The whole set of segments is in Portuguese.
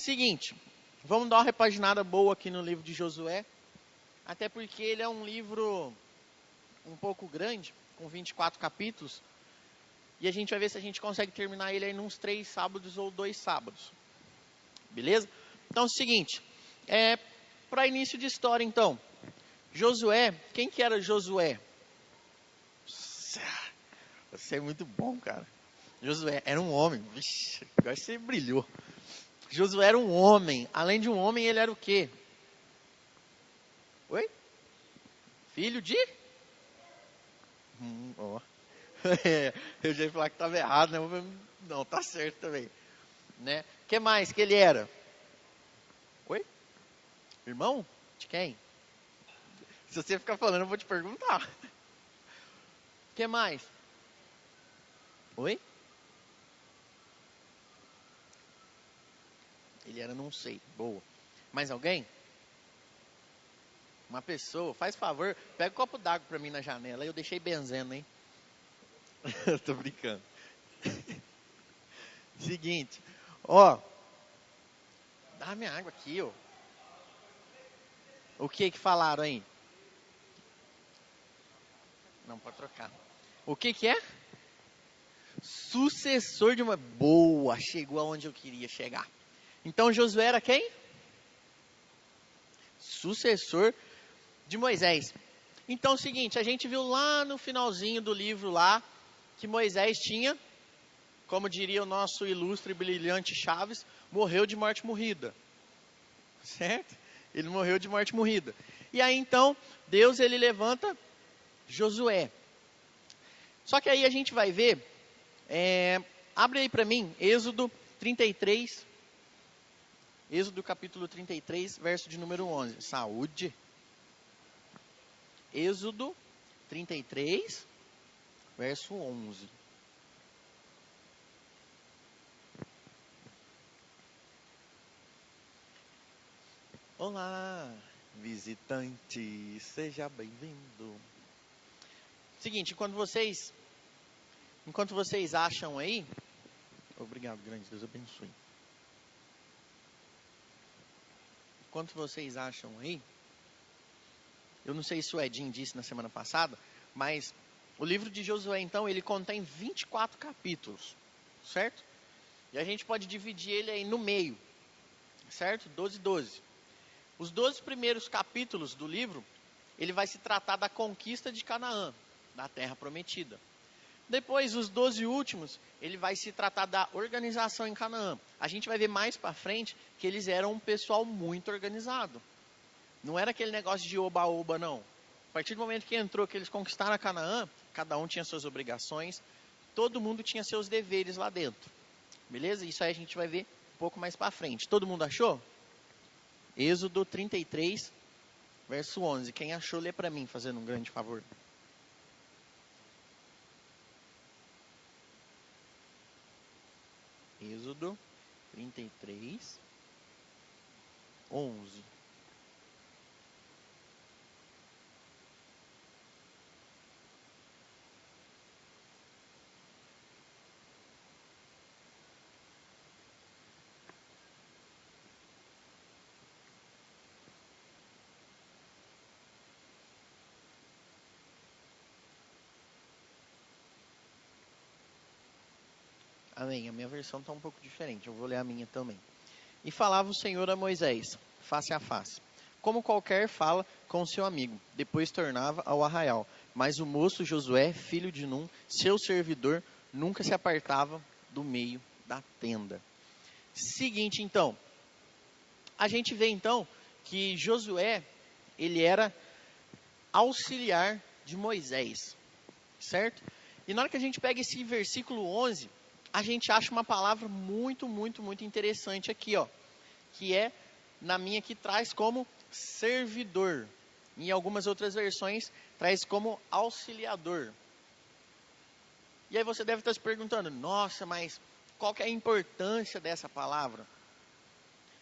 Seguinte, vamos dar uma repaginada boa aqui no livro de Josué, até porque ele é um livro um pouco grande, com 24 capítulos, e a gente vai ver se a gente consegue terminar ele aí nos 3 sábados ou 2 sábados. Beleza? Então é o seguinte, para início de história então, Josué, quem que era Josué? Você é muito bom, cara. Josué era um homem. Vixe, agora você brilhou. Josué era um homem. Além de um homem, ele era o quê? Oi? Filho de? Ó. Eu já ia falar que estava errado, né? Não, tá certo também. Né? O que mais que ele era? Oi? Irmão? De quem? Se você ficar falando, eu vou te perguntar. O que mais? Oi? Ele era, não sei. Boa. Mais alguém? Uma pessoa, faz favor, pega um copo d'água pra mim na janela. Eu deixei benzendo, hein? Tô brincando. Seguinte, ó. Dá minha água aqui, ó. O que falaram aí? Não, pode trocar. O que é? Sucessor de uma... Boa, chegou aonde eu queria chegar. Então Josué era quem? Sucessor de Moisés. Então é o seguinte, a gente viu lá no finalzinho do livro lá, que Moisés tinha, como diria o nosso ilustre e brilhante Chaves, morreu de morte morrida. Certo? Ele morreu de morte morrida. E aí então, Deus ele levanta Josué. Só que aí a gente vai ver, abre aí para mim, Êxodo 33, Êxodo capítulo 33, verso de número 11. Saúde. Êxodo 33, verso 11. Olá, visitante, seja bem-vindo. Seguinte, enquanto vocês acham aí, obrigado, grande Deus abençoe. Enquanto vocês acham aí, eu não sei se o Edinho disse na semana passada, mas o livro de Josué, então, ele contém 24 capítulos, certo? E a gente pode dividir ele aí no meio, certo? 12, 12. Os 12 primeiros capítulos do livro, ele vai se tratar da conquista de Canaã, da terra prometida. Depois, os 12 últimos, ele vai se tratar da organização em Canaã. A gente vai ver mais para frente que eles eram um pessoal muito organizado. Não era aquele negócio de oba-oba, não. A partir do momento que entrou, que eles conquistaram a Canaã, cada um tinha suas obrigações, todo mundo tinha seus deveres lá dentro. Beleza? Isso aí a gente vai ver um pouco mais para frente. Todo mundo achou? Êxodo 33, verso 11. Quem achou, lê para mim, fazendo um grande favor. Êxodo 33, 11. Amém. A minha versão está um pouco diferente. Eu vou ler a minha também. E falava o Senhor a Moisés, face a face, como qualquer fala com seu amigo. Depois tornava ao arraial. Mas o moço Josué, filho de Num, seu servidor, nunca se apartava do meio da tenda. Seguinte, então. A gente vê, então, que Josué, ele era auxiliar de Moisés. Certo? E na hora que a gente pega esse versículo 11... a gente acha uma palavra muito, muito, muito interessante aqui, ó. Que é, na minha que traz como servidor. Em algumas outras versões, traz como auxiliador. E aí você deve estar se perguntando, nossa, mas qual que é a importância dessa palavra?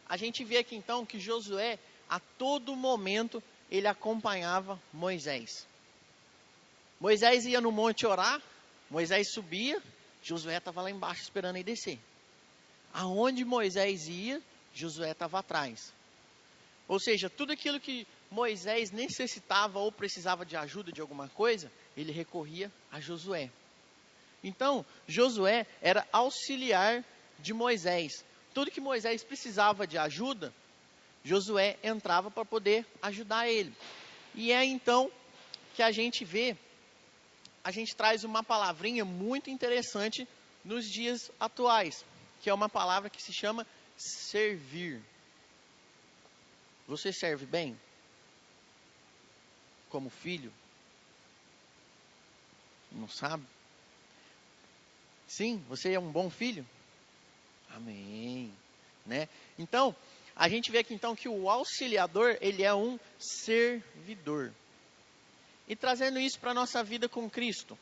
A gente vê aqui então que Josué, a todo momento, ele acompanhava Moisés. Moisés ia no monte orar, Moisés subia, Josué estava lá embaixo esperando ele descer. Aonde Moisés ia, Josué estava atrás. Ou seja, tudo aquilo que Moisés necessitava ou precisava de ajuda de alguma coisa, ele recorria a Josué. Então, Josué era auxiliar de Moisés. Tudo que Moisés precisava de ajuda, Josué entrava para poder ajudar ele. E é então que a gente traz uma palavrinha muito interessante nos dias atuais, que é uma palavra que se chama servir. Você serve bem? Como filho? Não sabe? Sim, você é um bom filho? Amém. Né? Então, a gente vê aqui então que o auxiliador, ele é um servidor. E trazendo isso para a nossa vida com Cristo.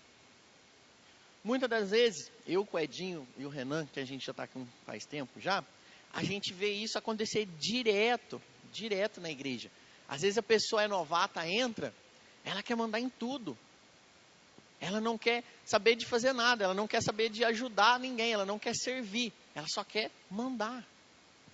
Muitas das vezes, eu com o Edinho e o Renan, que a gente já está aqui faz tempo já, a gente vê isso acontecer direto na igreja. Às vezes a pessoa é novata, entra, ela quer mandar em tudo. Ela não quer saber de fazer nada, ela não quer saber de ajudar ninguém, ela não quer servir, ela só quer mandar.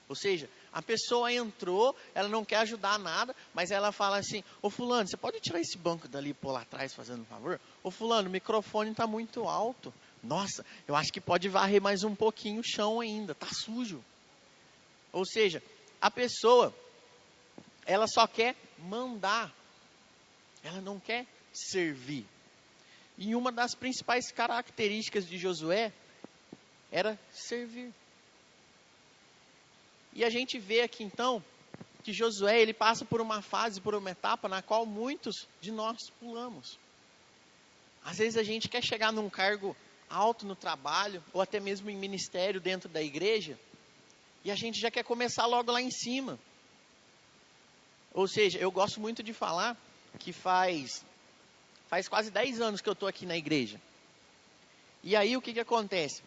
Ou seja, a pessoa entrou, ela não quer ajudar nada, mas ela fala assim, ô fulano, você pode tirar esse banco dali e pôr lá atrás, fazendo um favor? Ô fulano, o microfone está muito alto. Nossa, eu acho que pode varrer mais um pouquinho o chão ainda, está sujo. Ou seja, a pessoa, ela só quer mandar, ela não quer servir. E uma das principais características de Josué era servir. E a gente vê aqui então que Josué ele passa por uma fase, por uma etapa na qual muitos de nós pulamos. Às vezes a gente quer chegar num cargo alto no trabalho, ou até mesmo em ministério dentro da igreja, e a gente já quer começar logo lá em cima. Ou seja, eu gosto muito de falar que faz quase 10 anos que eu estou aqui na igreja. E aí o que acontece?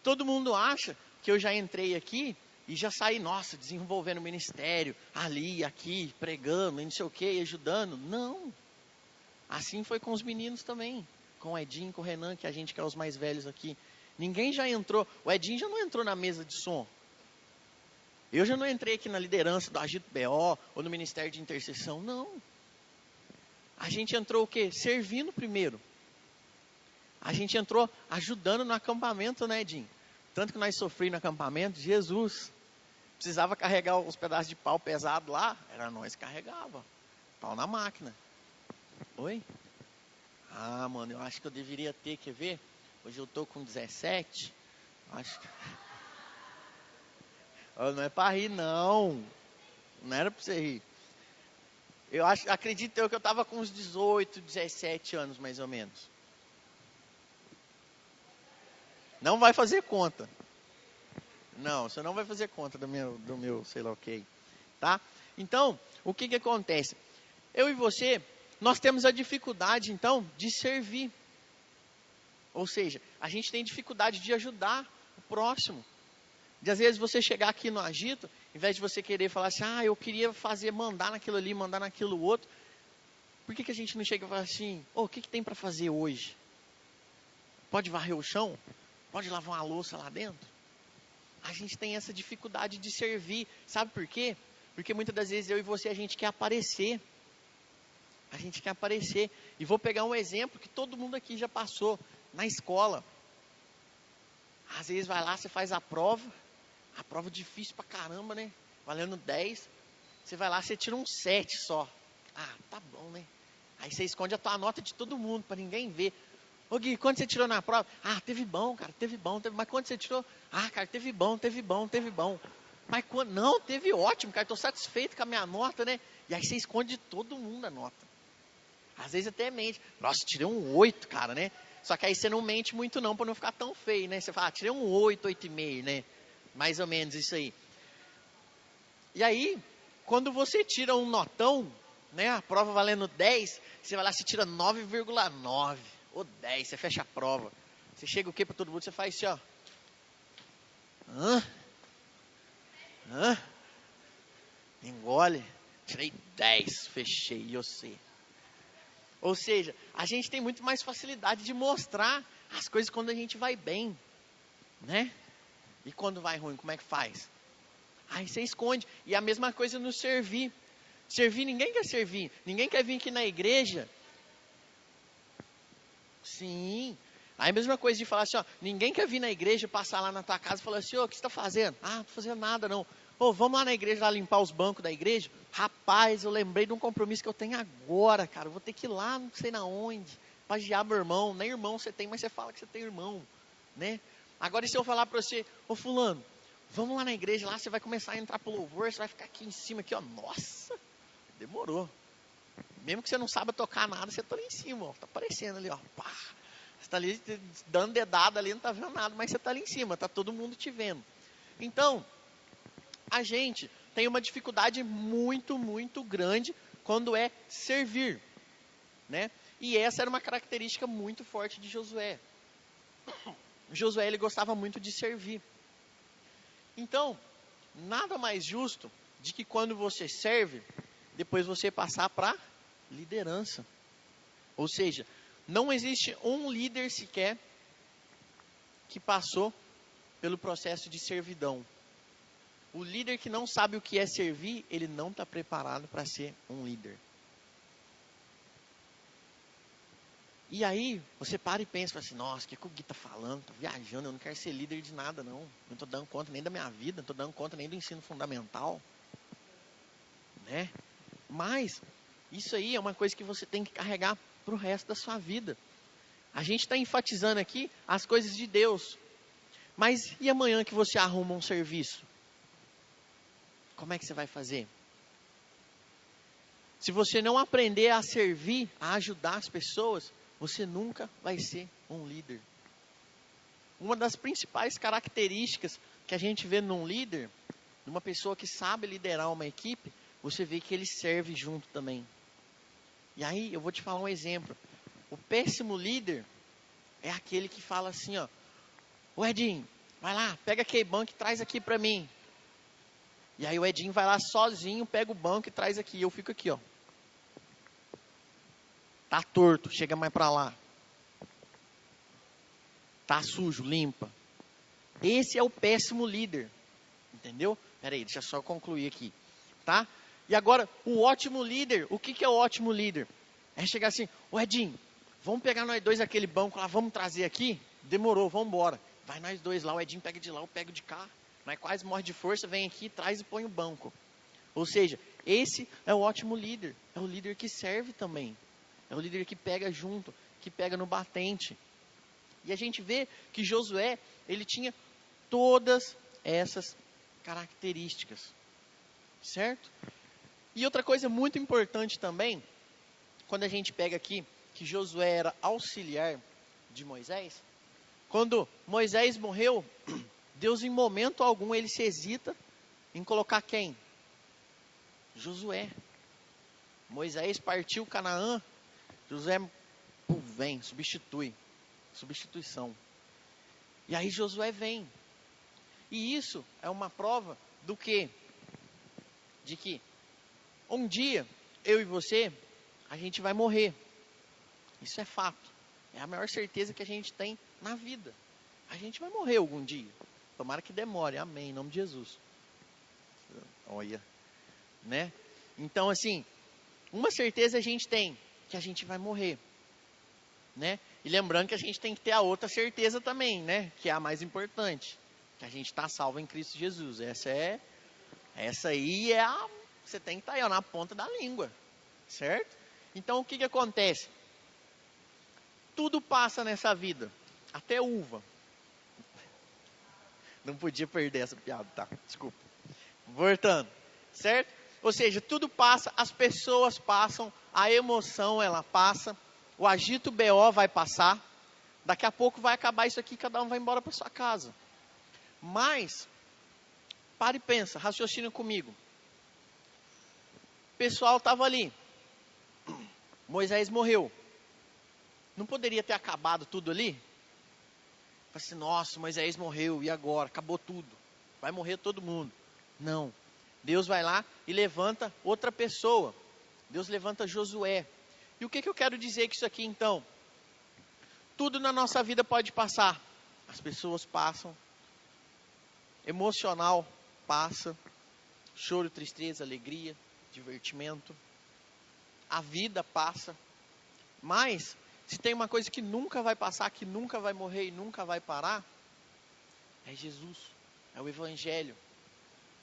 Todo mundo acha que eu já entrei aqui e já saí, nossa, desenvolvendo ministério, ali, aqui, pregando, não sei o que, ajudando. Não. Assim foi com os meninos também. Com o Edinho, com o Renan, que a gente que é os mais velhos aqui. Ninguém já entrou, o Edinho já não entrou na mesa de som. Eu já não entrei aqui na liderança do Agito BO ou no Ministério de Intercessão, não. A gente entrou o quê? Servindo primeiro. A gente entrou ajudando no acampamento, né, Edinho? Tanto que nós sofremos no acampamento, Jesus. Precisava carregar os pedaços de pau pesado lá, era nós que carregava. Pau na máquina. Oi? Ah, mano, eu acho que eu deveria ter, quer ver? Hoje eu tô com 17. Acho que... Não é pra rir, não. Não era pra você rir. Acredito eu que eu tava com uns 18, 17 anos, mais ou menos. Não vai fazer conta. Não, você não vai fazer conta do meu sei lá o que. Tá? Então, o que acontece? Eu e você, nós temos a dificuldade, então, de servir. Ou seja, a gente tem dificuldade de ajudar o próximo. De às vezes você chegar aqui no agito, em vez de você querer falar assim, eu queria mandar naquilo ali, mandar naquilo outro. Por que a gente não chega e fala assim, o que tem para fazer hoje? Pode varrer o chão? Pode lavar uma louça lá dentro? A gente tem essa dificuldade de servir. Sabe por quê? Porque muitas das vezes eu e você, a gente quer aparecer. A gente quer aparecer. E vou pegar um exemplo que todo mundo aqui já passou. Na escola. Às vezes vai lá, você faz a prova difícil pra caramba, né? Valendo 10. Você vai lá, você tira um 7 só. Tá bom, né? Aí você esconde a tua nota de todo mundo, pra ninguém ver. Ô Gui, quanto você tirou na prova? Teve bom, cara, teve bom. Mas quanto você tirou? Cara, teve bom. Mas quando? Não, teve ótimo, cara, tô satisfeito com a minha nota, né? E aí você esconde de todo mundo a nota. Às vezes até mente. Nossa, tirei um 8, cara, né? Só que aí você não mente muito não, pra não ficar tão feio, né? Você fala, tirei um 8, 8,5, né? Mais ou menos isso aí. E aí, quando você tira um notão, né? A prova valendo 10, você vai lá, você tira 9,9 ou 10, você fecha a prova. Você chega o quê pra todo mundo? Você faz assim, ó. Engole. Tirei 10, fechei, eu sei. Ou seja, a gente tem muito mais facilidade de mostrar as coisas quando a gente vai bem, né? E quando vai ruim, como é que faz? Aí você esconde. E a mesma coisa no servir. Servir, ninguém quer servir. Ninguém quer vir aqui na igreja. Sim. Aí a mesma coisa de falar assim, ó, ninguém quer vir na igreja, passar lá na tua casa e falar assim, ô, o que você está fazendo? Ah, não estou fazendo nada não. Ô, vamos lá na igreja, lá limpar os bancos da igreja? Rapaz, eu lembrei de um compromisso que eu tenho agora, cara. Eu vou ter que ir lá, não sei na onde, pagiar meu irmão. Nem irmão você tem, mas você fala que você tem irmão, né? Agora, e se eu falar para você, ô fulano, vamos lá na igreja, lá você vai começar a entrar pro louvor, você vai ficar aqui em cima, aqui, ó. Nossa, demorou. Mesmo que você não saiba tocar nada, você tá ali em cima, ó. Tá aparecendo ali, ó. Pá. Você tá ali dando dedada ali, não tá vendo nada, mas você tá ali em cima, tá todo mundo te vendo. Então, a gente tem uma dificuldade muito, muito grande quando é servir, né? E essa era uma característica muito forte de Josué. Josué, ele gostava muito de servir. Então, nada mais justo de que quando você serve, depois você passar para liderança. Ou seja, não existe um líder sequer que passou pelo processo de servidão. O líder que não sabe o que é servir, ele não está preparado para ser um líder. E aí, você para e pensa assim, nossa, o que o Gui está falando? Está viajando, eu não quero ser líder de nada não. Não estou dando conta nem da minha vida, não estou dando conta nem do ensino fundamental. Né? Mas, isso aí é uma coisa que você tem que carregar para o resto da sua vida. A gente está enfatizando aqui as coisas de Deus. Mas e amanhã que você arruma um serviço? Como é que você vai fazer? Se você não aprender a servir, a ajudar as pessoas, você nunca vai ser um líder. Uma das principais características que a gente vê num líder, numa pessoa que sabe liderar uma equipe, você vê que ele serve junto também. E aí eu vou te falar um exemplo. O péssimo líder é aquele que fala assim, ó, ô Edinho, vai lá, pega aquele banco e traz aqui pra mim. E aí o Edinho vai lá sozinho, pega o banco e traz aqui. E eu fico aqui, ó. Tá torto, chega mais pra lá. Tá sujo, limpa. Esse é o péssimo líder. Entendeu? Pera aí, deixa eu só concluir aqui. Tá? E agora, o ótimo líder, o que é o ótimo líder? É chegar assim, ô Edinho, vamos pegar nós dois aquele banco lá, vamos trazer aqui? Demorou, vamos embora. Vai nós dois lá, o Edinho pega de lá, eu pego de cá. Nós quase morre de força, vem aqui, traz e põe o banco. Ou seja, esse é o ótimo líder. É o líder que serve também. É o líder que pega junto, que pega no batente. E a gente vê que Josué, ele tinha todas essas características. Certo? E outra coisa muito importante também, quando a gente pega aqui que Josué era auxiliar de Moisés, quando Moisés morreu, Deus em momento algum ele se hesita em colocar quem? Josué. Moisés partiu Canaã, Josué vem, substituição. E aí Josué vem. E isso é uma prova do quê? De que um dia, eu e você, a gente vai morrer. Isso é fato. É a maior certeza que a gente tem na vida. A gente vai morrer algum dia. Tomara que demore. Amém. Em nome de Jesus. Olha. Né? Então, assim, uma certeza a gente tem, que a gente vai morrer. Né? E lembrando que a gente tem que ter a outra certeza também, né? Que é a mais importante. Que a gente está salvo em Cristo Jesus. Essa aí é a... Você tem que estar aí, ó, na ponta da língua. Certo? Então, o que acontece? Tudo passa nessa vida. Até uva. Não podia perder essa piada, tá? Desculpa. Voltando. Certo? Ou seja, tudo passa, as pessoas passam, a emoção ela passa, o agito BO vai passar, daqui a pouco vai acabar isso aqui, cada um vai embora para sua casa. Mas, pare e pensa, raciocina comigo. O pessoal estava ali, Moisés morreu. Não poderia ter acabado tudo ali? Falei assim, nossa, Moisés morreu, e agora? Acabou tudo. Vai morrer todo mundo. Não. Deus vai lá e levanta outra pessoa. Deus levanta Josué. E o que eu quero dizer com isso aqui então? Tudo na nossa vida pode passar. As pessoas passam. Emocional passa. choro, tristeza, alegria, divertimento. A vida passa. Mas, se tem uma coisa que nunca vai passar, que nunca vai morrer e nunca vai parar, é Jesus, é o Evangelho.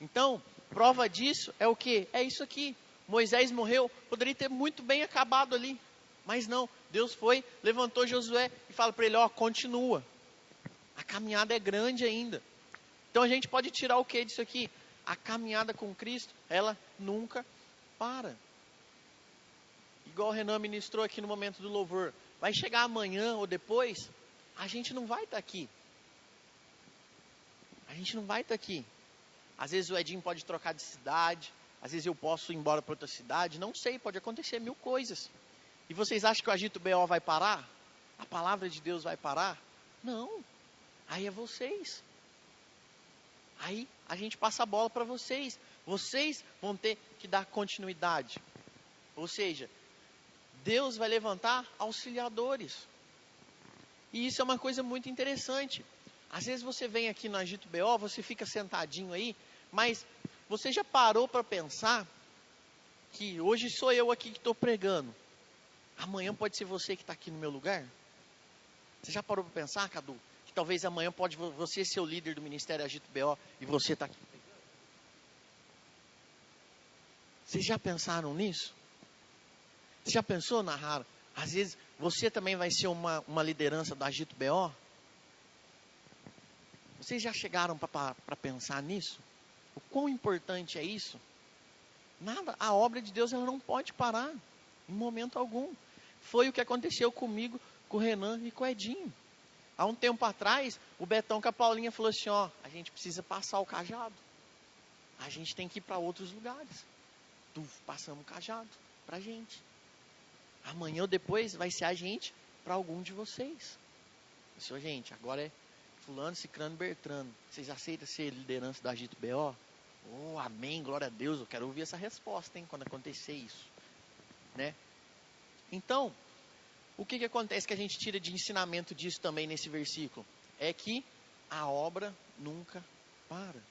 Então, prova disso é o quê? É isso aqui. Moisés morreu, poderia ter muito bem acabado ali. Mas não, Deus foi, levantou Josué e fala para ele, ó, continua. A caminhada é grande ainda. Então a gente pode tirar o que disso aqui? A caminhada com Cristo, ela nunca para. Igual o Renan ministrou aqui no momento do louvor. Vai chegar amanhã ou depois, a gente não vai estar aqui. A gente não vai estar aqui. Às vezes o Edinho pode trocar de cidade, às vezes eu posso ir embora para outra cidade, não sei, pode acontecer mil coisas. E vocês acham que o Agito BO vai parar? A palavra de Deus vai parar? Não. Aí é vocês. Aí a gente passa a bola para vocês. Vocês vão ter que dar continuidade. Ou seja, Deus vai levantar auxiliadores. E isso é uma coisa muito interessante. Às vezes você vem aqui no Agito BO, você fica sentadinho aí, mas você já parou para pensar que hoje sou eu aqui que estou pregando. Amanhã pode ser você que está aqui no meu lugar? Você já parou para pensar, Cadu? Que talvez amanhã pode você ser o líder do Ministério Agito BO e você está aqui pregando? Vocês já pensaram nisso? Você já pensou, Nahara? Às vezes você também vai ser uma liderança do Agito BO? Vocês já chegaram para pensar nisso? O quão importante é isso? Nada, a obra de Deus ela não pode parar, em momento algum. Foi o que aconteceu comigo, com o Renan e com o Edinho. Há um tempo atrás, o Betão com a Paulinha falou assim, ó, a gente precisa passar o cajado. A gente tem que ir para outros lugares. Passamos o cajado para a gente. Amanhã ou depois vai ser a gente para algum de vocês. Eu disse, gente, agora é fulano, cicrano, bertrano. Vocês aceitam ser liderança da Agito BO? Oh, amém, glória a Deus. Eu quero ouvir essa resposta, hein, quando acontecer isso. Né? Então, o que acontece que a gente tira de ensinamento disso também nesse versículo? É que a obra nunca para.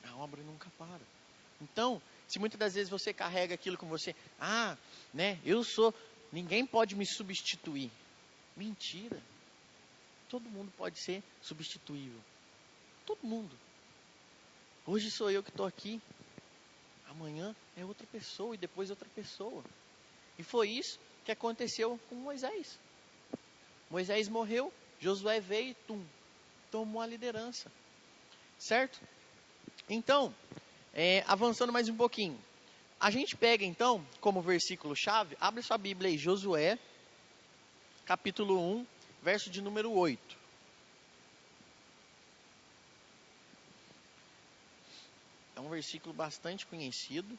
A obra nunca para. Então, se muitas das vezes você carrega aquilo com você, ninguém pode me substituir. Mentira. Todo mundo pode ser substituível. Todo mundo. Hoje sou eu que estou aqui. Amanhã é outra pessoa e depois outra pessoa. E foi isso que aconteceu com Moisés. Moisés morreu, Josué veio e tomou a liderança. Certo? Então, avançando mais um pouquinho. A gente pega então, como versículo-chave, abre sua Bíblia aí, Josué, capítulo 1, verso de número 8. É um versículo bastante conhecido.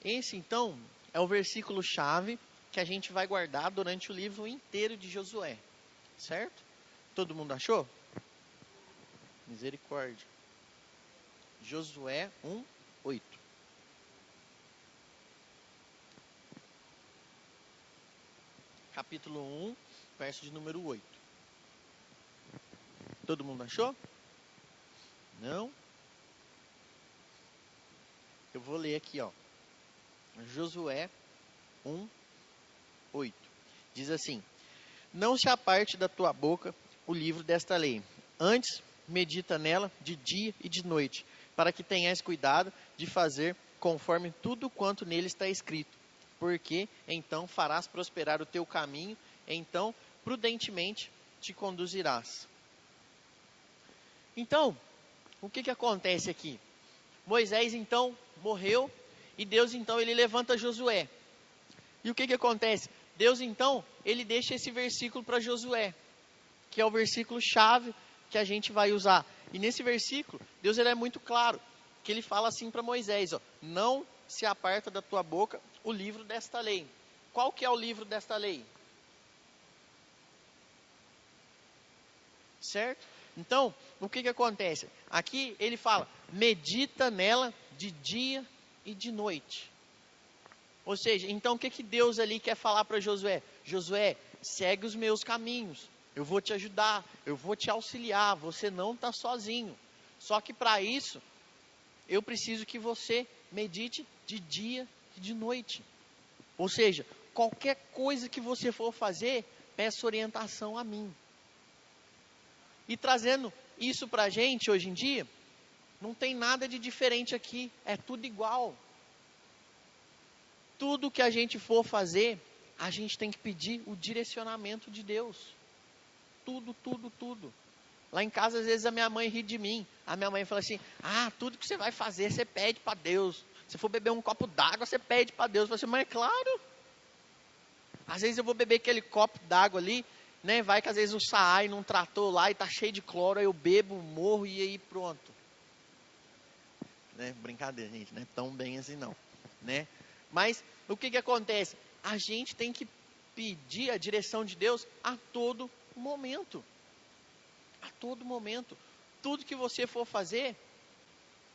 Esse, então, é o versículo-chave que a gente vai guardar durante o livro inteiro de Josué. Certo? Todo mundo achou? Misericórdia. Josué 1, 8. Capítulo 1, verso de número 8. Todo mundo achou? Não? Eu vou ler aqui, ó. Josué 1, 8. Diz assim: Não se aparte da tua boca o livro desta lei. Antes, medita nela de dia e de noite, para que tenhas cuidado de fazer conforme tudo quanto nele está escrito. Porque então farás prosperar o teu caminho, então prudentemente te conduzirás. Então, o que acontece aqui? Moisés então morreu e Deus então ele levanta Josué. E o que acontece? Deus então, ele deixa esse versículo para Josué, que é o versículo chave que a gente vai usar. E nesse versículo, Deus ele é muito claro, que ele fala assim para Moisés, ó, não se aparta da tua boca o livro desta lei. Qual que é o livro desta lei? Certo? Então, o que acontece? Aqui ele fala, medita nela de dia e de noite. Ou seja, então o que Deus ali quer falar para Josué? Josué, segue os meus caminhos, eu vou te ajudar, eu vou te auxiliar, você não está sozinho. Só que para isso, eu preciso que você medite de dia e de noite. Ou seja, qualquer coisa que você for fazer, peça orientação a mim. E trazendo isso para a gente hoje em dia, não tem nada de diferente aqui, é tudo igual. Tudo que a gente for fazer, a gente tem que pedir o direcionamento de Deus. Tudo, tudo, tudo. Lá em casa, às vezes, a minha mãe ri de mim. A minha mãe fala assim, tudo que você vai fazer, você pede para Deus. Se for beber um copo d'água, você pede para Deus. Eu falo assim, mas é claro. Às vezes eu vou beber aquele copo d'água ali, né? Vai que às vezes o Saai não tratou lá e tá cheio de cloro, aí eu bebo, morro e aí pronto. Né? Brincadeira, gente, não é tão bem assim não, né? Mas o que acontece? A gente tem que pedir a direção de Deus a todo momento. A todo momento. Tudo que você for fazer,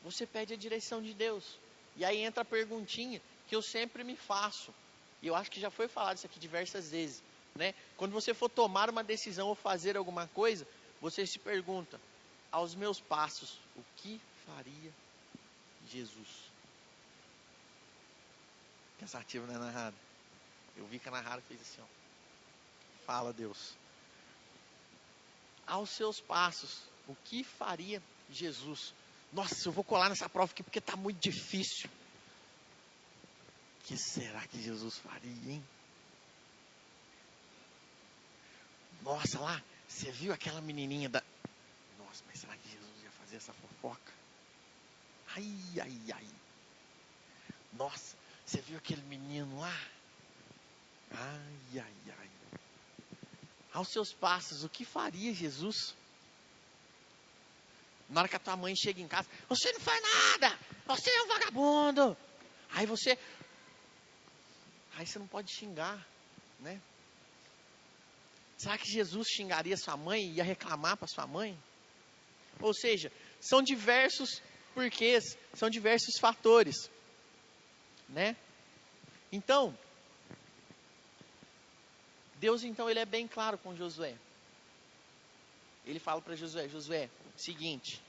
você pede a direção de Deus. E aí entra a perguntinha que eu sempre me faço. E eu acho que já foi falado isso aqui diversas vezes, né? Quando você for tomar uma decisão ou fazer alguma coisa, você se pergunta, aos meus passos, o que faria Jesus? Cansativo, né, narrado? Eu vi que a narrada fez assim, ó. Fala, Deus. Aos seus passos, o que faria Jesus? Nossa, eu vou colar nessa prova aqui porque está muito difícil. O que será que Jesus faria, hein? Nossa, lá, você viu aquela menininha da... Nossa, mas será que Jesus ia fazer essa fofoca? Ai, ai, ai. Nossa, você viu aquele menino lá? Ai, ai, ai. Aos seus passos, o que faria Jesus? Na hora que a tua mãe chega em casa, você não faz nada, você é um vagabundo. Aí você não pode xingar, né? Será que Jesus xingaria sua mãe e ia reclamar para sua mãe? Ou seja, são diversos porquês, são diversos fatores, né? Então, Deus então ele é bem claro com Josué. Ele fala para Josué, Josué, seguinte,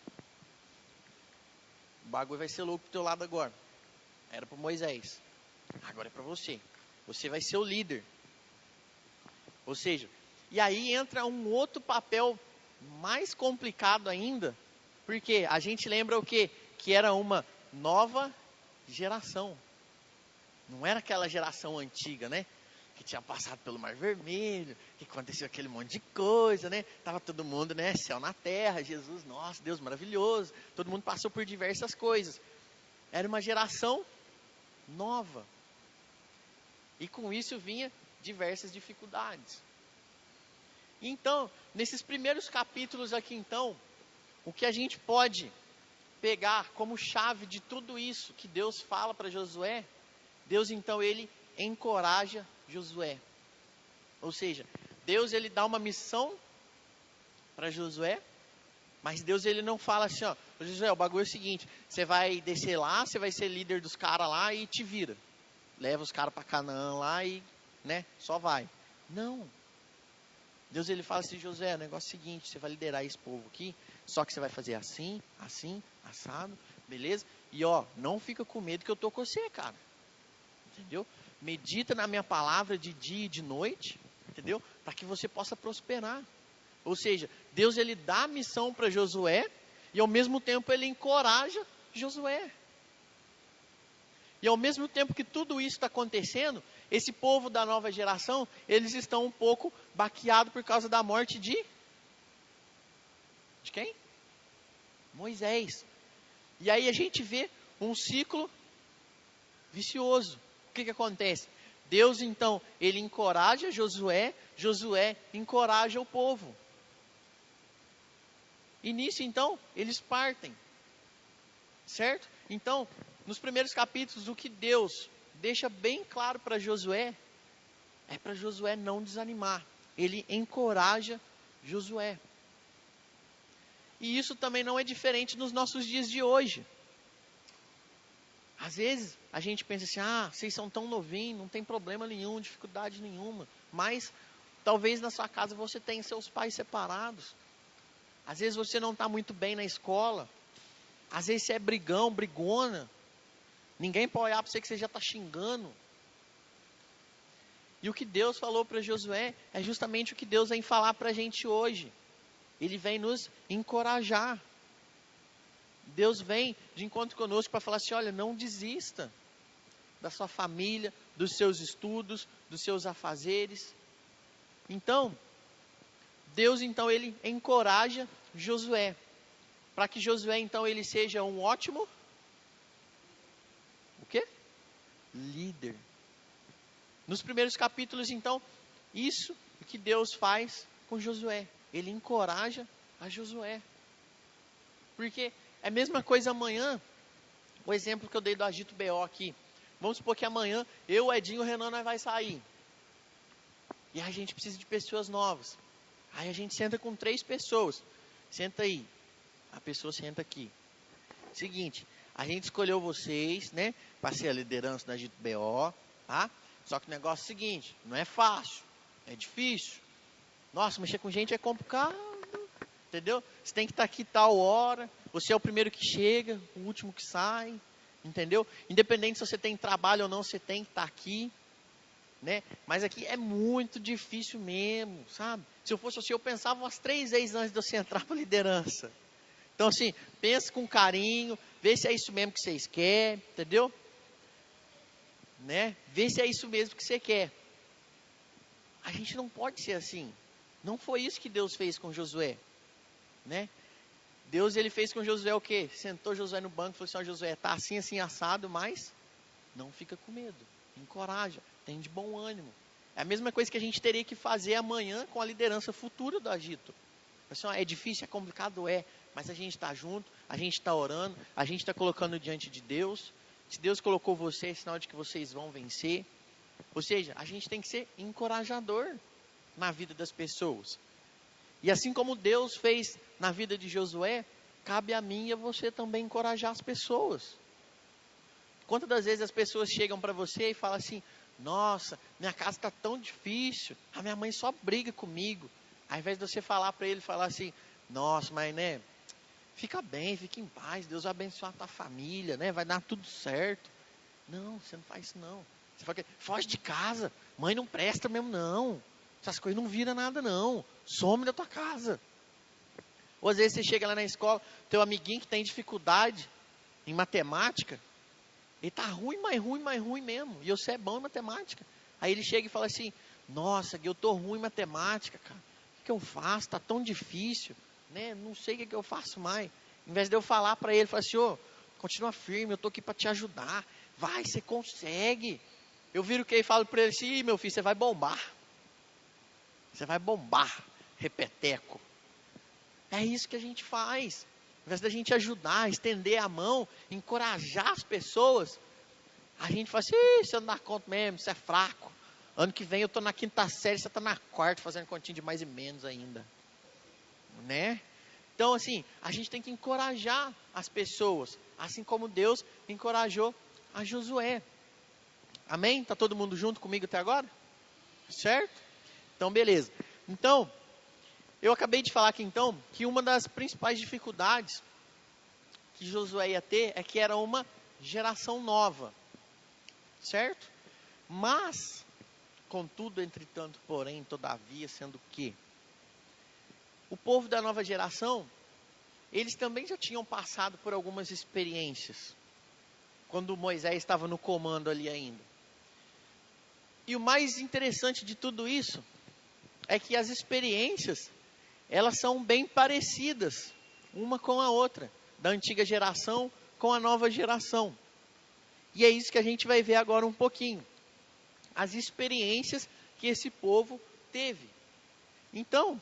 o bagulho vai ser louco pro teu lado agora. Era para Moisés, agora é para você. Você vai ser o líder. Ou seja, e aí entra um outro papel mais complicado ainda, porque a gente lembra o quê? Que era uma nova geração. Não era aquela geração antiga, né? Que tinha passado pelo Mar Vermelho, que aconteceu aquele monte de coisa, né? Tava todo mundo, né? Céu na terra, Jesus, nossa, Deus maravilhoso. Todo mundo passou por diversas coisas. Era uma geração nova. E com isso vinha diversas dificuldades. Então, nesses primeiros capítulos aqui então, o que a gente pode pegar como chave de tudo isso que Deus fala para Josué, Deus então ele encoraja Josué. Ou seja, Deus ele dá uma missão para Josué, mas Deus ele não fala assim, ó, Josué, o bagulho é o seguinte, você vai descer lá, você vai ser líder dos caras lá e te vira. Leva os caras para Canaã lá e, né, só vai. Não. Deus ele fala assim, Josué, o negócio é o seguinte, você vai liderar esse povo aqui, só que você vai fazer assim, assim, assado, beleza? E ó, não fica com medo que eu tô com você, cara. Entendeu? Medita na minha palavra de dia e de noite, entendeu? Para que você possa prosperar. Ou seja, Deus ele dá a missão para Josué e ao mesmo tempo ele encoraja Josué. E ao mesmo tempo que tudo isso está acontecendo, esse povo da nova geração, eles estão um pouco baqueados por causa da morte de quem? Moisés. E aí a gente vê um ciclo vicioso. O que acontece? Deus então, ele encoraja Josué, Josué encoraja o povo. E nisso então, eles partem. Certo? Então, nos primeiros capítulos, o que Deus deixa bem claro para Josué, é para Josué não desanimar. Ele encoraja Josué. E isso também não é diferente nos nossos dias de hoje. Às vezes a gente pensa assim, ah, vocês são tão novinhos, não tem problema nenhum, dificuldade nenhuma. Mas talvez na sua casa você tenha seus pais separados. Às vezes você não está muito bem na escola. Às vezes você é brigão, brigona. Ninguém pode olhar para você que você já está xingando. E o que Deus falou para Josué é justamente o que Deus vem falar para a gente hoje. Ele vem nos encorajar. Deus vem de encontro conosco para falar assim, olha, não desista da sua família, dos seus estudos, dos seus afazeres. Então, Deus então ele encoraja Josué, para que Josué então ele seja um ótimo, o quê? Líder. Nos primeiros capítulos então, isso que Deus faz com Josué, ele encoraja a Josué. Porque é a mesma coisa amanhã, o exemplo que eu dei do Agito BO aqui. Vamos supor que amanhã eu, Edinho e o Renan nós vai sair. E a gente precisa de pessoas novas. Aí a gente senta com 3 pessoas. Senta aí. A pessoa senta aqui. Seguinte, a gente escolheu vocês, né? Para ser a liderança do Agito BO, tá? Só que o negócio é o seguinte, não é fácil, é difícil. Nossa, mexer com gente é complicado, entendeu? Você tem que estar aqui tal hora, você é o primeiro que chega, o último que sai, entendeu? Independente se você tem trabalho ou não, você tem que estar aqui, né? Mas aqui é muito difícil mesmo, sabe? Se eu fosse assim, eu pensava umas 3 vezes antes de você entrar para a liderança. Então assim, pensa com carinho, vê se é isso mesmo que vocês querem, entendeu? Né? Vê se é isso mesmo que você quer. A gente não pode ser assim. Não foi isso que Deus fez com Josué, né? Deus ele fez com Josué o quê? Sentou Josué no banco e falou assim, ó, Josué, tá assim, assim, assado, mas não fica com medo. Encoraja, tem de bom ânimo. É a mesma coisa que a gente teria que fazer amanhã com a liderança futura do Agito. Assim, ó, é difícil, é complicado, mas a gente está junto, a gente está orando, a gente está colocando diante de Deus. Se Deus colocou você, é sinal de que vocês vão vencer. Ou seja, a gente tem que ser encorajador na vida das pessoas. E assim como Deus fez na vida de Josué, cabe a mim e a você também encorajar as pessoas. Quantas das vezes as pessoas chegam para você e falam assim, nossa, minha casa está tão difícil, a minha mãe só briga comigo. Ao invés de você falar para ele, falar assim, nossa, mas né, fica bem, fica em paz, Deus vai abençoar a tua família, né, vai dar tudo certo. Não, você não faz isso não. Você fala, foge de casa, mãe não presta mesmo não. Essas coisas não viram nada não, some da tua casa. Ou às vezes você chega lá na escola, teu amiguinho que tem dificuldade em matemática, ele tá ruim, mais ruim mesmo, e você é bom em matemática. Aí ele chega e fala assim, nossa, eu tô ruim em matemática, cara, o que eu faço? Tá tão difícil, né? Não sei o que eu faço mais. Em vez de eu falar para ele, falar assim, ô, continua firme, eu tô aqui para te ajudar, vai, você consegue. Eu viro que e falo para ele assim, meu filho, você vai bombar. Você vai bombar, repeteco. É isso que a gente faz. Ao invés da gente ajudar, estender a mão, encorajar as pessoas, a gente fala assim, você não dá conta mesmo, você é fraco. Ano que vem eu estou na 5ª série, você está na 4ª, fazendo continha de mais e menos ainda. Né? Então assim, a gente tem que encorajar as pessoas, assim como Deus encorajou a Josué. Amém? Está todo mundo junto comigo até agora? Certo? Então beleza. Então, eu acabei de falar aqui então, que uma das principais dificuldades que Josué ia ter é que era uma geração nova, certo? Mas, contudo, entretanto, porém, todavia, sendo que o povo da nova geração, eles também já tinham passado por algumas experiências, quando Moisés estava no comando ali ainda. E o mais interessante de tudo isso, é que as experiências, elas são bem parecidas, uma com a outra, da antiga geração com a nova geração. E é isso que a gente vai ver agora um pouquinho. As experiências que esse povo teve. Então,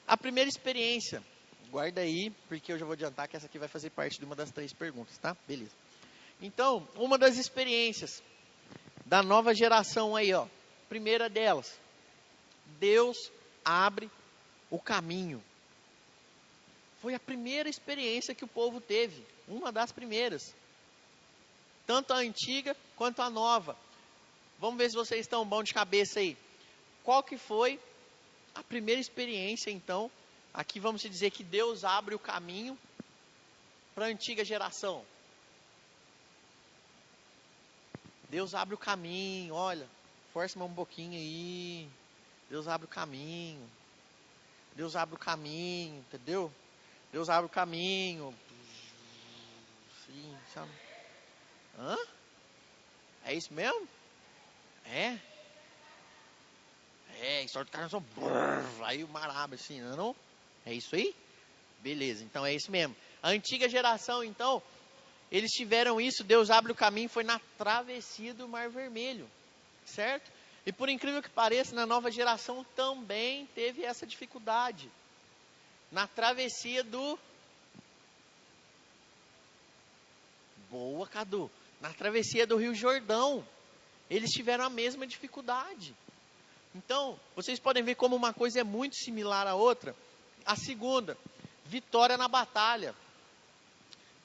a primeira experiência, guarda aí, porque eu já vou adiantar que essa aqui vai fazer parte de uma das 3 perguntas, tá? Beleza. Então, uma das experiências da nova geração aí, ó. Primeira delas, Deus abre o caminho. Foi a primeira experiência que o povo teve, uma das primeiras. tanto a antiga quanto a nova. Vamos ver se vocês estão bons de cabeça aí. Qual que foi a primeira experiência, então? Aqui vamos dizer que Deus abre o caminho para a antiga geração. Deus abre o caminho, olha, força um pouquinho aí. Deus abre o caminho. Deus abre o caminho, entendeu? Deus abre o caminho. Sim, sabe? Hã? É isso mesmo? É? É, história do cara só... Aí o mar abre assim, não é não? É isso aí? Beleza, então é isso mesmo. A antiga geração, então, eles tiveram isso, Deus abre o caminho, foi na travessia do Mar Vermelho, certo? E por incrível que pareça, na nova geração também teve essa dificuldade. Na travessia do... Boa, Cadu. Na travessia do Rio Jordão, eles tiveram a mesma dificuldade. Então, vocês podem ver como uma coisa é muito similar à outra. A segunda, vitória na batalha.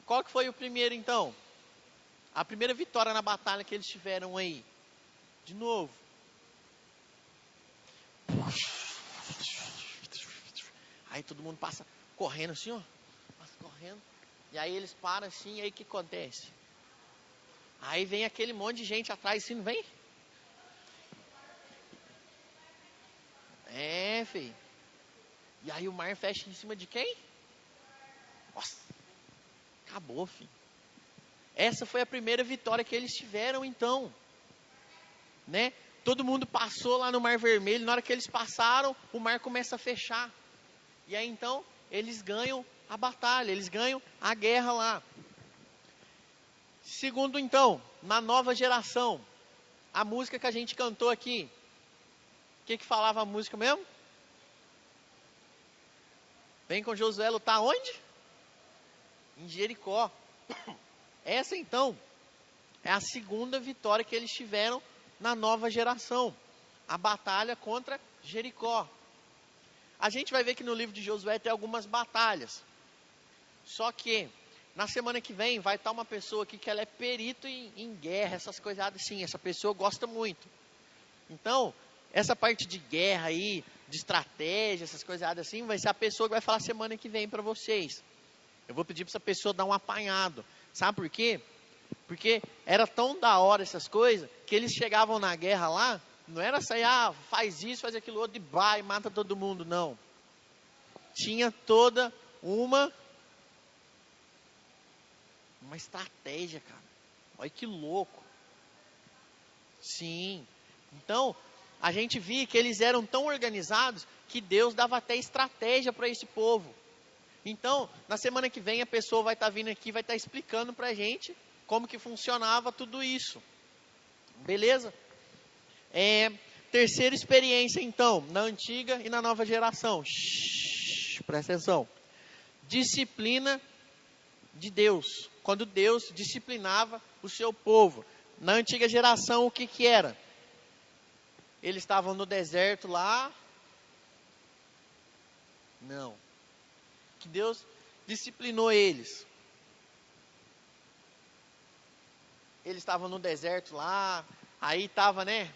Qual que foi o primeiro, então? A primeira vitória na batalha que eles tiveram aí. De novo. Aí todo mundo passa correndo assim, ó. Passa correndo. E aí eles param assim, e aí o que acontece? Aí vem aquele monte de gente atrás assim, não vem? É, filho. E aí o mar fecha em cima de quem? Nossa. Acabou, filho. Essa foi a primeira vitória que eles tiveram, então. Né? Todo mundo passou lá no Mar Vermelho. Na hora que eles passaram, o mar começa a fechar. E aí, então, eles ganham a batalha. Eles ganham a guerra lá. Segundo, então, na nova geração. A música que a gente cantou aqui. O que falava a música mesmo? Vem com Josué lutar onde? Em Jericó. Essa então é a segunda vitória que eles tiveram na nova geração. A batalha contra Jericó. A gente vai ver que no livro de Josué tem algumas batalhas. Só que na semana que vem vai estar uma pessoa aqui que ela é perito em guerra, essas coisas assim. Essa pessoa gosta muito. Então, essa parte de guerra aí, de estratégia, essas coisas assim, vai ser a pessoa que vai falar semana que vem para vocês. Eu vou pedir para essa pessoa dar um apanhado. Sabe por quê? Porque era tão da hora essas coisas, que eles chegavam na guerra lá, não era sair, faz isso, faz aquilo outro, e mata todo mundo, não. Tinha toda uma estratégia, cara. Olha que louco. Sim. Então, a gente via que eles eram tão organizados, que Deus dava até estratégia para esse povo. Então, na semana que vem a pessoa vai estar vindo aqui, vai estar explicando para a gente como que funcionava tudo isso. Beleza? Terceira experiência então, na antiga e na nova geração. Presta atenção. Disciplina de Deus. Quando Deus disciplinava o seu povo. Na antiga geração o que era? Eles estavam no deserto lá. Não. Que Deus disciplinou eles. Eles estavam no deserto lá, aí estava, né?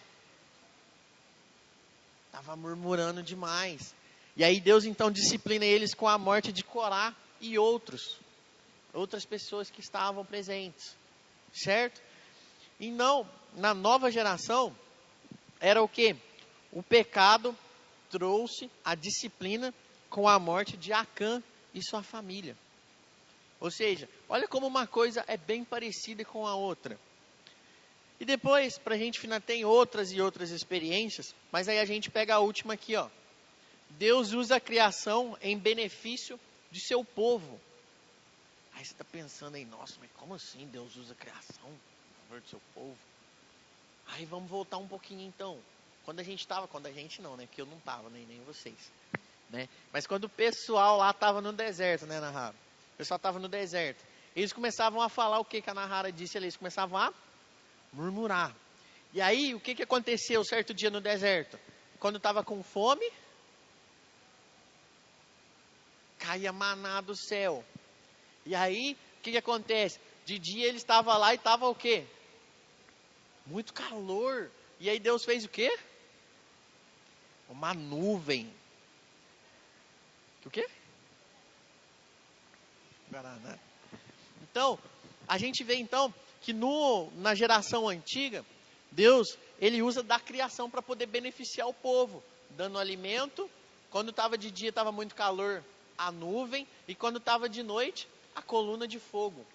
Estava murmurando demais. E aí Deus então disciplina eles com a morte de Corá e outras pessoas que estavam presentes. Certo? E não, na nova geração, era o que? O pecado trouxe a disciplina com a morte de Acã e sua família. Ou seja, olha como uma coisa é bem parecida com a outra. E depois, para a gente finalizar, tem outras e outras experiências, mas aí a gente pega a última aqui, ó. Deus usa a criação em benefício de seu povo. Aí você está pensando aí, nossa, mas como assim Deus usa a criação em favor do seu povo? Aí vamos voltar um pouquinho então. Quando a gente não, né? Porque eu não estava, nem vocês. Né? Mas quando o pessoal lá estava no deserto, né, Nahara? O pessoal estava no deserto. Eles começavam a falar o que a Nahara disse ali. Eles começavam a murmurar. E aí, o que aconteceu certo dia no deserto? Quando estava com fome, caía maná do céu. E aí, o que acontece? De dia ele estava lá e estava o quê? Muito calor. E aí Deus fez o quê? Uma nuvem. O quê? Guaraná. Então, a gente vê então que na geração antiga, Deus, ele usa da criação para poder beneficiar o povo, dando alimento. Quando estava de dia, estava muito calor, a nuvem, e quando estava de noite, a coluna de fogo.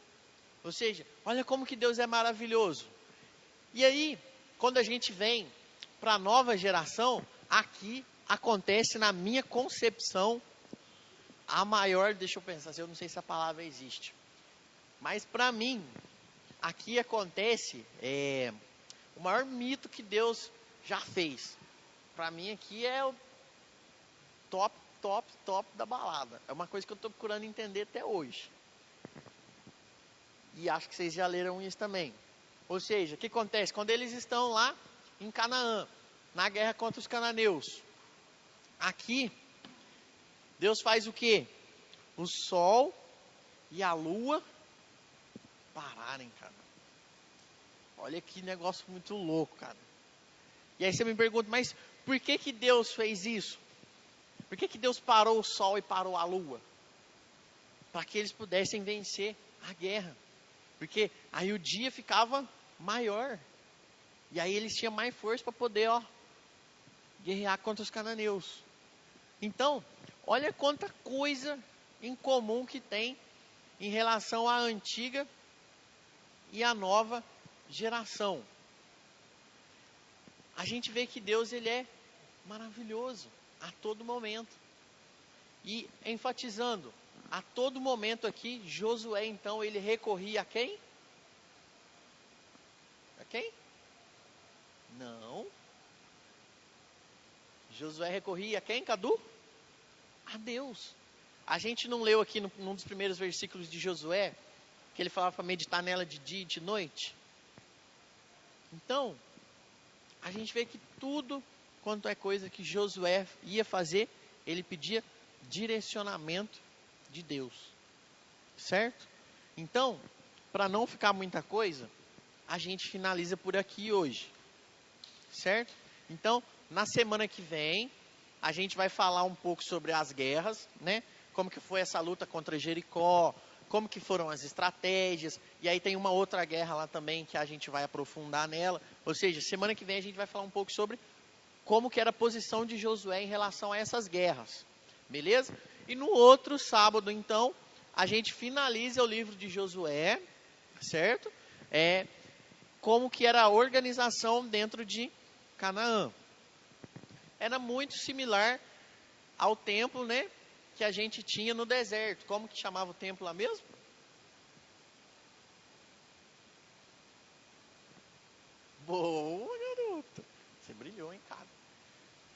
Ou seja, olha como que Deus é maravilhoso. E aí, quando a gente vem para a nova geração, aqui acontece, na minha concepção, a maior, deixa eu pensar, eu não sei se a palavra existe, mas para mim, aqui acontece o maior mito que Deus já fez. Para mim aqui é o top da balada. É uma coisa que eu estou procurando entender até hoje. E acho que vocês já leram isso também. Ou seja, o que acontece? Quando eles estão lá em Canaã, na guerra contra os cananeus. Aqui, Deus faz o quê? O sol e a lua pararem, cara. Olha que negócio muito louco, cara. E aí você me pergunta, mas por que que Deus fez isso? Por que que Deus parou o sol e parou a lua? Para que eles pudessem vencer a guerra. Porque aí o dia ficava maior. E aí eles tinham mais força para poder, guerrear contra os cananeus. Então, olha quanta coisa em comum que tem em relação à antiga e à nova geração. A gente vê que Deus, ele é maravilhoso a todo momento. E enfatizando, a todo momento aqui, Josué então, ele recorria a quem? A quem? Não. Josué recorria a quem, Cadu? A Deus. A gente não leu aqui num dos primeiros versículos de Josué, que ele falava para meditar nela de dia e de noite? Então, a gente vê que tudo quanto é coisa que Josué ia fazer, ele pedia direcionamento de Deus. Certo? Então, para não ficar muita coisa, a gente finaliza por aqui hoje. Certo? Então, na semana que vem, a gente vai falar um pouco sobre as guerras, né? Como que foi essa luta contra Jericó, como que foram as estratégias, e aí tem uma outra guerra lá também que a gente vai aprofundar nela. Ou seja, semana que vem a gente vai falar um pouco sobre como que era a posição de Josué em relação a essas guerras. Beleza? E no outro sábado, então, a gente finaliza o livro de Josué, certo? Como que era a organização dentro de Canaã. Era muito similar ao templo, né, que a gente tinha no deserto. Como que chamava o templo lá mesmo? Boa, garoto. Você brilhou, hein, cara?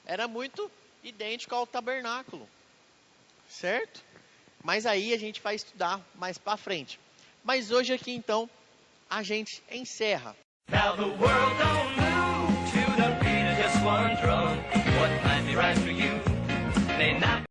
Era muito idêntico ao tabernáculo, certo? Mas aí a gente vai estudar mais para frente. Mas hoje aqui, então, a gente encerra. Now the world don't move to the beat of just one drum. What might be right for you